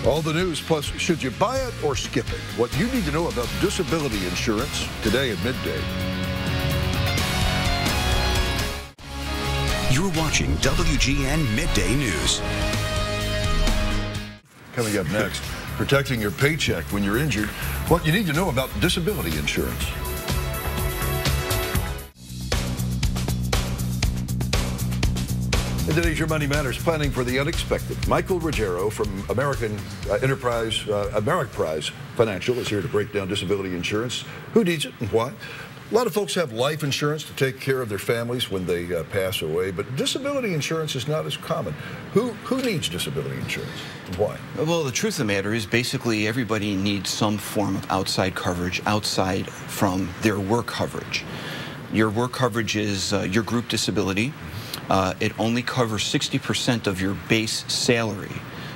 All the news, plus should you buy it or skip it? What you need to know about disability insurance today at midday. You're watching WGN Midday News. Coming up next, protecting your paycheck when you're injured. What you need to know about disability insurance. In today's Your Money Matters, planning for the unexpected. Michael Ruggiero from Ameriprise Financial is here to break down disability insurance. Who needs it and why? A lot of folks have life insurance to take care of their families when they pass away, but disability insurance is not as common. Who needs disability insurance and why? Well, the truth of the matter is basically everybody needs some form of outside coverage outside from their work coverage. Your work coverage is your group disability. It only covers 60% of your base salary.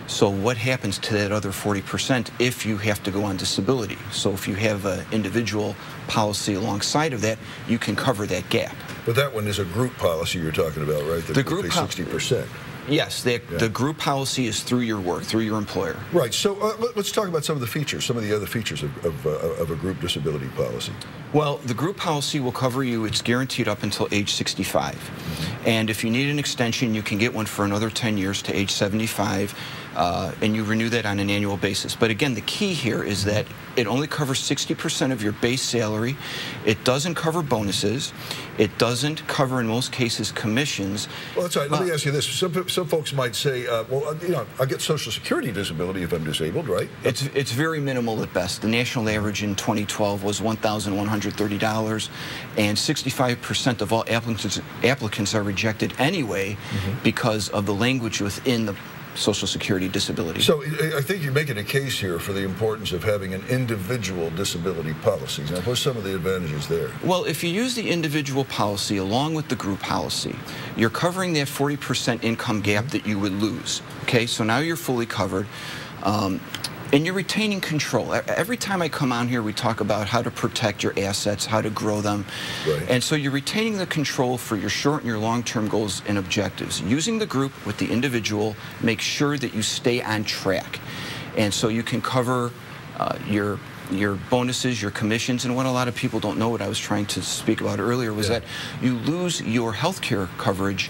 So what happens to that other 40% if you have to go on disability? So if you have an individual policy alongside of that, you can cover that gap. But that one is a group policy you're talking about, right? The group pay 60%. Yes, the group policy is through your work, through your employer. Right. So let's talk about some of the features, some of the other features of a group disability policy. Well, the group policy will cover you. It's guaranteed up until age 65. And if you need an extension, you can get one for another 10 years to age 75. And you renew that on an annual basis. But again, the key here is that it only covers 60% of your base salary. It doesn't cover bonuses. It doesn't cover, in most cases, commissions. Well, that's right. Let me ask you this. Some folks might say, well, you know, I get Social Security disability if I'm disabled, right? It's very minimal at best. The national average in 2012 was $1,130, and 65% of all applicants are rejected anyway because of the language within the Social Security disability. So I think you're making a case here for the importance of having an individual disability policy. Now, what's some of the advantages there? Well, if you use the individual policy along with the group policy, you're covering that 40% income gap that you would lose. Okay, so now you're fully covered. And you're retaining control. Every time I come on here, we talk about how to protect your assets, how to grow them. Right. And so you're retaining the control for your short and your long-term goals and objectives. Using the group with the individual, make sure that you stay on track. And so you can cover your bonuses, your commissions, and what a lot of people don't know, what I was trying to speak about earlier, was that you lose your health care coverage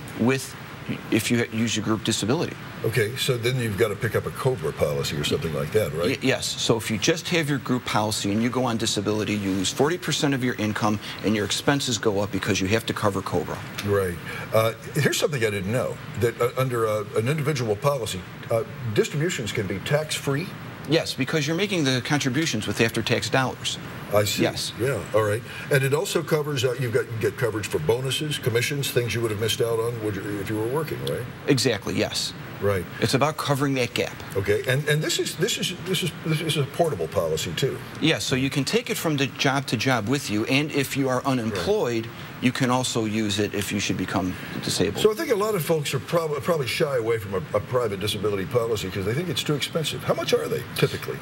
if you use your group disability. Okay, so then you've got to pick up a COBRA policy or something like that, right? Yes. So if you just have your group policy and you go on disability, you lose 40% of your income and your expenses go up because you have to cover COBRA. Right. Here's something I didn't know, that under an individual policy, distributions can be tax-free? Yes, because you're making the contributions with after-tax dollars. I see. Yes. Yeah, all right. And it also covers, you get coverage for bonuses, commissions, things you would have missed out on if you were working, right? Exactly, yes. Right. It's about covering that gap. Okay, and this is a portable policy too. Yes, so you can take it from the job to job with you, and if you are unemployed, you can also use it if you should become disabled. So I think a lot of folks are probably shy away from a private disability policy because they think it's too expensive. How much are they typically?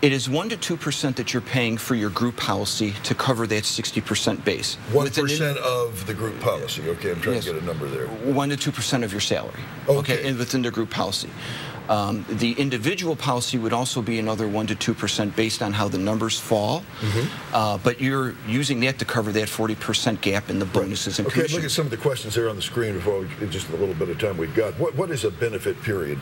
It is 1% to 2% that you're paying for your group policy to cover that 60% base. 1% of the group policy. Okay, I'm trying to get a number there. 1% to 2% of your salary. Okay, and within the group policy. The individual policy would also be another 1% to 2% based on how the numbers fall. But you're using that to cover that 40% gap in the bonuses and commissions. Okay, look at some of the questions there on the screen before just a little bit of time we've got. What is a benefit period?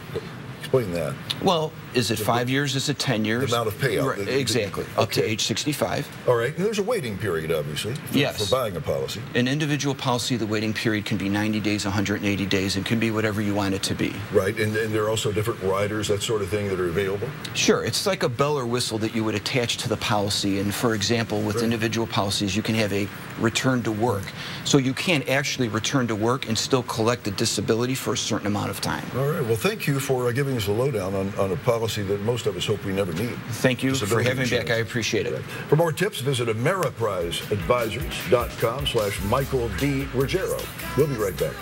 Explain that. Well, is it 5 years? Is it 10 years? The amount of payout. Right, exactly. Up to age 65. All right. And there's a waiting period, obviously, for buying a policy. An individual policy, the waiting period can be 90 days, 180 days. It can be whatever you want it to be. Right. And there are also different riders, that sort of thing, that are available? Sure. It's like a bell or whistle that you would attach to the policy. And, for example, with individual policies, you can have a return to work. So you can actually return to work and still collect the disability for a certain amount of time. All right. Well, thank you for giving us a lowdown on a policy that most of us hope we never need. Thank you for having me back. I appreciate it. For more tips, visit AmeripriseAdvisors.com/Michael D. Ruggiero. We'll be right back.